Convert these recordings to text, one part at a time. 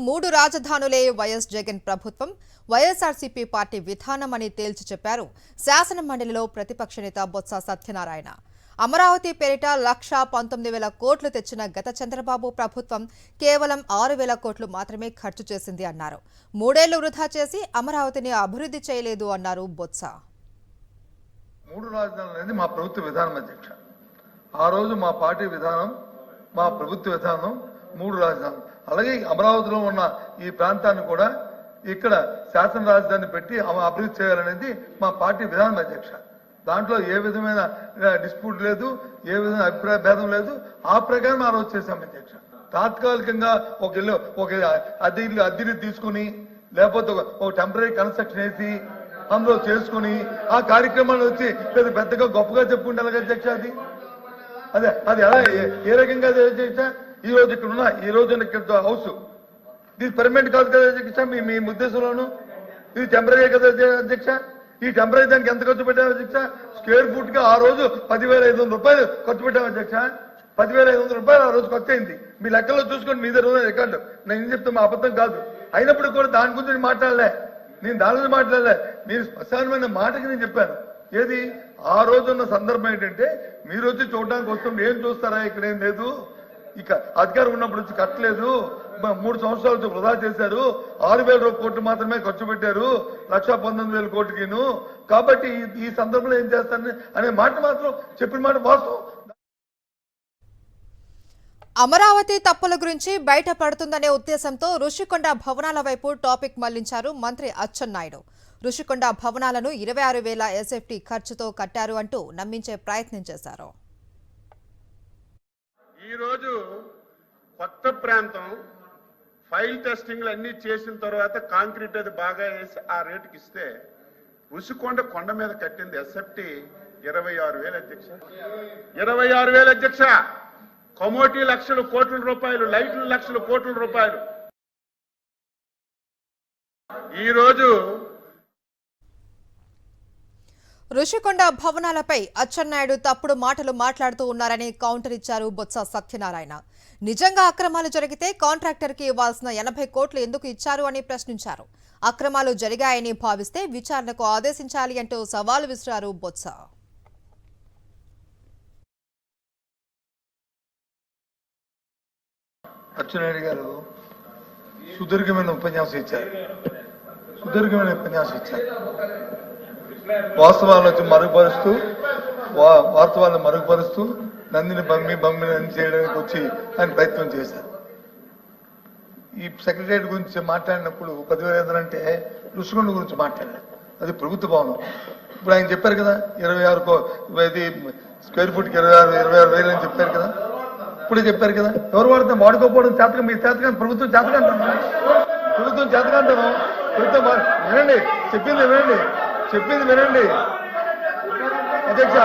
మూడు రాజధానులే వైఎస్ జగన్ ప్రభుత్వం వైఎస్ఆర్సీపీ పార్టీ విధానం అని తేల్చి చెప్పారు శాసన మండలిలో ప్రతిపక్ష నేత బొత్స సత్యనారాయణ. అమరావతి పేరిట 1,19,000 కోట్లు తెచ్చిన గత చంద్రబాబు ప్రభుత్వం కేవలం 6,000 కోట్లు మాత్రమే ఖర్చు చేసింది అన్నారు. 3 ఏళ్లు వృధా చేసి అమరావతిని అభివృద్ధి చేయలేదు అన్నారు బొత్స. మూడు రాజధానులు అనేది మా ప్రభుత్వ విధానం అధ్యక్ష. ఆ రోజు మా పార్టీ విధానం, మా ప్రభుత్వ విధానం మూడు రాజధానులు. అలాగే అమరావతిలో ఉన్న ఈ ప్రాంతాన్ని కూడా ఇక్కడ శాసన రాజధాని పెట్టి అభివృద్ధి చేయాలనేది మా పార్టీ విధానం అధ్యక్ష. దాంట్లో ఏ విధమైన డిస్ప్యూట్ లేదు, ఏ విధమైన అభిప్రాయ భేదం లేదు. ఆ ప్రకారం ఆ రోజు చేశాం అధ్యక్ష. తాత్కాలికంగా ఒక అద్దెని తీసుకుని లేకపోతే ఒక టెంపరీ కన్స్ట్రక్షన్ వేసి అందులో చేసుకుని ఆ కార్యక్రమాన్ని వచ్చి పెద్దగా గొప్పగా చెప్పుకుంటే అధ్యక్ష. అది ఎలా ఏ రకంగా అధ్యక్ష? ఈ రోజు ఇక్కడ ఉన్న ఈ రోజు ఇక్కడ హౌస్ ఇది పర్మనెంట్ కాదు కదా అధ్యక్ష. మీ ఉద్దేశంలోను ఇది టెంపరీ కదా అధ్యక్ష. ఈ టెంపరీ దానికి ఎంత ఖర్చు పెట్టాము అధ్యక్ష? స్క్వేర్ ఫుట్ గా ఆ రోజు 10,500 రూపాయలు ఖర్చు పెట్టాము అధ్యక్ష. 10,500 రూపాయలు ఆ రోజు ఖర్చు అయింది. మీ లెక్కల్లో చూసుకోండి, మీ దగ్గర రికార్డు. నేను ఏం చెప్తే మా అబద్ధం కాదు. అయినప్పుడు కూడా దాని గురించి మాట్లాడలే, నేను దాని గురించి మాట్లాడలే. మీరు స్పష్టమైన మాటకి నేను చెప్పాను. ఏది ఆ రోజున్న సందర్భం ఏంటంటే, మీరు వచ్చి చూడడానికి వస్తుంటే ఏం చూస్తారా, ఇక్కడ ఏం లేదు, ఇక అధికారం ఉన్నప్పుడు వచ్చి కట్టలేదు, 3 సంవత్సరాలు వృధా చేశారు, 6,000 కోట్లు మాత్రమే ఖర్చు పెట్టారు 1,19,000 కోట్లకిను. కాబట్టి ఈ సందర్భంలో ఏం చేస్తారని అనే మాట మాత్రం చెప్పిన మాట వాస్తవం. అమరావతి తప్పుల గురించి బయటపడుతుందనే ఉద్దేశంతో ఋషికొండ భవనాల వైపు టాపిక్ మళ్లించారు మంత్రి అచ్చెన్నాయుడు. ఋషికొండ భవనాలను 26,000 ఎస్ఎఫ్టీ ఖర్చుతో కట్టారు అంటూ నమ్మించే ప్రయత్నం చేశారు. ఈరోజు కొత్త ప్రాంతం ఫైల్ టెస్టింగ్లు అన్ని చేసిన తర్వాత కాంక్రీట్ అది బాగా వేసి ఆ రేటుకి ఇస్తే ఋషికొండ కొండ మీద కట్టింది ఎస్ఎఫ్టీ 26,000 అధ్యక్ష. 26,000 అధ్యక్ష. కమోటీ లక్షల కోట్ల రూపాయలు, లైట్లు లక్షల కోట్ల రూపాయలు. ఈరోజు ఋషికొండ భవనాలపై అచ్చెన్నాయుడు తప్పుడు మాటలు మాట్లాడుతూ ఉన్నారని కౌంటర్ ఇచ్చారు బొత్స సత్యనారాయణ. నిజంగా అక్రమాలు జరిగితే కాంట్రాక్టర్కి ఇవ్వాల్సిన 80 కోట్లు ఎందుకు ఇచ్చారు అని ప్రశ్నించారు. అక్రమాలు జరిగాయని భావిస్తే విచారణకు ఆదేశించాలి అంటూ సవాలు విసిరారు బొత్స. అచ్చెన్నాయుడు గారు సుదీర్ఘమైన ఉపన్యాసం ఇచ్చారు. వాస్తవాలను మరుగుపరుస్తూ నందిని బమ్మి చేయడానికి వచ్చి ఆయన ప్రయత్నం చేశారు. ఈ సెక్రటరియట్ గురించి మాట్లాడినప్పుడు 10,000 అంటే ఋషికొండ గురించి మాట్లాడారు. అది ప్రభుత్వ భవనం. ఇప్పుడు ఆయన చెప్పారు కదా 26 స్క్వేర్ ఫుట్కి 26,000 అని చెప్పారు కదా. ఇప్పుడే చెప్పారు కదా. ఎవరు వాడుకోకపోవడం చేతగా, మీ చేతగా ప్రభుత్వం చేతకంటాను. ప్రభుత్వం వినండి, చెప్పింది వినండి అధ్యక్ష.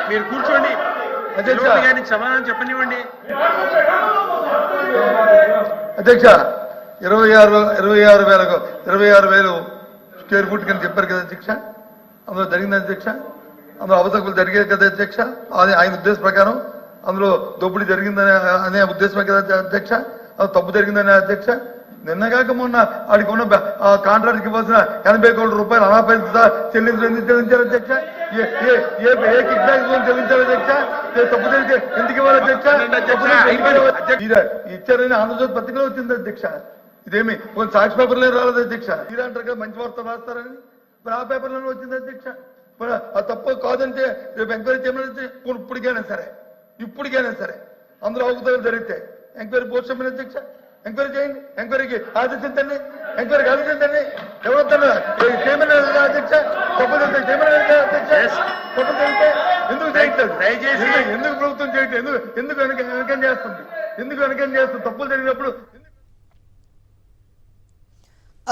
మీరు కూర్చోండి అధ్యక్ష, సమాధానం చెప్పనివ్వండి అధ్యక్ష. 26,000 స్క్వేర్ ఫుట్ కింద చెప్పారు కదా అధ్యక్ష. అందులో జరిగింది అధ్యక్ష. అందులో అవసరాలు జరిగాయి కదా అధ్యక్ష. ఆయన ఉద్దేశం ప్రకారం అందులో దోపిడీ జరిగిందనే అనే ఉద్దేశమే కదా అధ్యక్ష. తప్పు జరిగిందనే అధ్యక్ష. నిన్నగాక మొన్న వాడికి ఉన్న కాంట్రాక్ట్కి ఇవ్వాల్సిన 80 కోట్ల రూపాయలు అనాపేక్ష చెల్లించారు అధ్యక్ష. ఏ కిక్ బ్యాక్ చెల్లించారు అధ్యక్ష. తప్పు జరిగితే ఎందుకు ఇవ్వాలి అధ్యక్ష? ఇచ్చారని ఆంధ్రజ్యోతి పత్రికలో వచ్చింది అధ్యక్ష. ఇదేమి కొంచెం సాక్షి పేపర్లో రాలేదు అధ్యక్ష. అంటారు కదా మంచి వార్త రాస్తారని, మరి ఆ పేపర్లోనే వచ్చింది అధ్యక్ష. ఆ తప్పు కాదంటే రేపు ఎంక్వైరీ చేయమని ఇప్పటికైనా సరే అందులో అవకతవకలు జరిగితే ఎంక్వైరీ పోస్ట్ చేయమని అధ్యక్ష. ఎంక్వైరీ చేయండి, ఎంక్వైరీకి ఆదేశించండి, ఎవరొద్దన్నా చేయమని అధ్యక్ష. తప్పు జరిగితే చేయమని అధ్యక్ష. తప్పు జరిగితే ఎందుకు చేయట్లేదు? ఎందుకు ప్రభుత్వం చేయట్లేదు? ఎందుకు వెనకం చేస్తుంది? తప్పులు జరిగినప్పుడు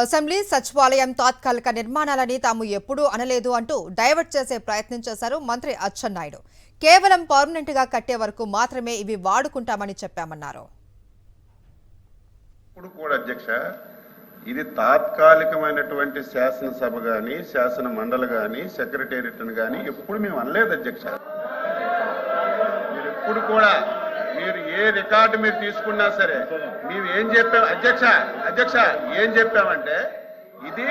అసెంబ్లీ సచివాలయం తాత్కాలిక నిర్మాణాలని తాము ఎప్పుడూ అనలేదు అంటూ డైవర్ట్ చేసే ప్రయత్నం చేశారు మంత్రి అచ్చెన్నాయుడు. కేవలం పర్మనెంట్ గా కట్టే వరకు మాత్రమే ఇవి వాడుకుంటామని చెప్పామన్నారు. ఇప్పుడు కూడా అధ్యక్ష, ఇది తాత్కాలికమైనటువంటి శాసనసభ గాని, శాసన మండలి గాని, సెక్రటేరియట్ గాని ఎప్పుడు మేము అనలేదు అధ్యక్ష. మీరు ఎప్పుడు కూడా మీరు ఏ రికార్డు మీరు తీసుకున్నా సరే మేము ఏం చెప్పాం అధ్యక్ష ఏం చెప్పామంటే ఇది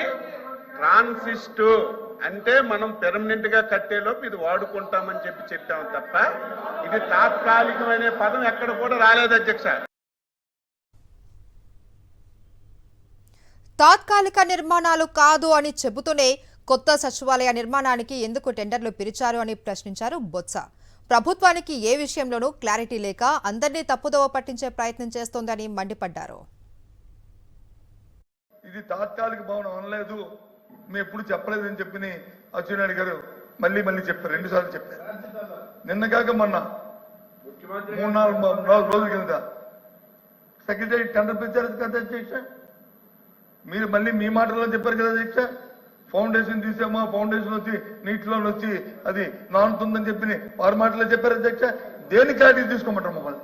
ట్రాన్సిస్ట్ అంటే మనం పెర్మనెంట్ గా కట్టేలోపు ఇది వాడుకుంటామని చెప్పాం తప్ప ఇది తాత్కాలికమైన పదం ఎక్కడ కూడా రాలేదు అధ్యక్ష. తాత్కాలిక నిర్మాణాలు కాదు అని చెబుతూనే కొత్త సచివాలయ నిర్మాణానికి ఎందుకు టెండర్లు పిలిచారు అని ప్రశ్నించారు బొత్స. ప్రభుత్వానికి ఏ విషయంలోనూ క్లారిటీ లేక అందరినీ తప్పుదోవ పట్టించే ప్రయత్నం చేస్తోందని మండిపడ్డారు. ఇది తాత్కాలిక భవనం అనలేదు, మేము ఎప్పుడు చెప్పలేదని చెప్పి అచ్చెన్నాయుడు గారు మళ్ళీ చెప్పారు, 2 సార్లు చెప్పారు. నిన్న కాక మొన్న 3-4 రోజుల కింద సెక్రటరీ టెండర్ పిలిచారు కదా అధ్యక్ష. మీరు మళ్ళీ మీ మాటల్లో చెప్పారు కదా అధ్యక్ష, ఫౌండేషన్ తీసామా, ఫౌండేషన్ వచ్చి నీటిలో వచ్చి అది నానుతుందని చెప్పి వారి మాటల్లో చెప్పారు అధ్యక్ష. దేని క్లారిటీ తీసుకోమంటారు మమ్మల్ని,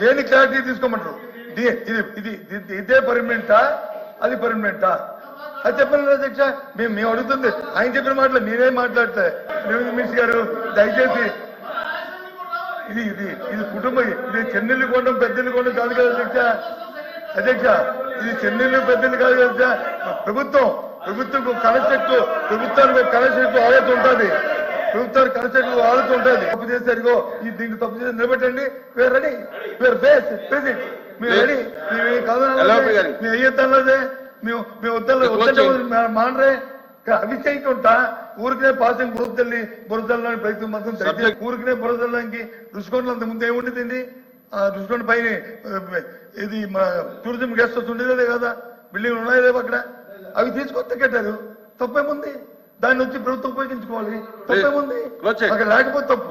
దేని క్లారిటీ తీసుకోమంటారు? ఇదే పర్మనెంటా, అది పర్మనెంటా అది చెప్పలేదు అధ్యక్ష. మేము అడుగుతుంది ఆయన చెప్పిన మాటలు మీరేం మాట్లాడతా. రెవెన్యూ మినిస్టర్ గారు దయచేసి ఇది కుటుంబం, ఇది చెన్నెల్లి కొండం పెద్దెల్లి కొండం కాదు కదా అధ్యక్ష. ఇది చెన్నెల్లి పెద్దెల్లి కాదు కదా. ప్రభుత్వం కన్స్ట్రక్ట్, ప్రభుత్వానికి కన్స్ట్రక్ట్ ఆలోచన ఉంటుంది, ప్రభుత్వానికి కన్స్ట్రక్ట్ ఆలోచన ఉంటుంది. తప్పు చేశారు, దీన్ని తప్పు చేసి నిలబెట్టండి. We're ready, we're base president, మీరు రెడీ. మేము కాదు మేము అయ్యేద్దాంలేదే, మేము వద్ద మానరే. అవి చేయకుండా ఊరికనే పాసింగ్ బురదల్లోని ప్రయత్నం మాత్రం ఊరికనే బురదల్లోకి రుషికొండలు అంత ముందు ఏముండేదండి? ఆ రుషికొండ పైన ఇది మా టూరిజం గెస్ట్ హౌస్ ఉండేదే కదా, బిల్డింగ్లు ఉన్నాయో లేవు అక్కడ, అవి తీసుకొస్తే కట్టారు. తప్పేముంది? దాన్ని వచ్చి ప్రభుత్వం ఉపయోగించుకోవాలి, తప్పేముంది? అక్కడ లేకపోతే తప్పు.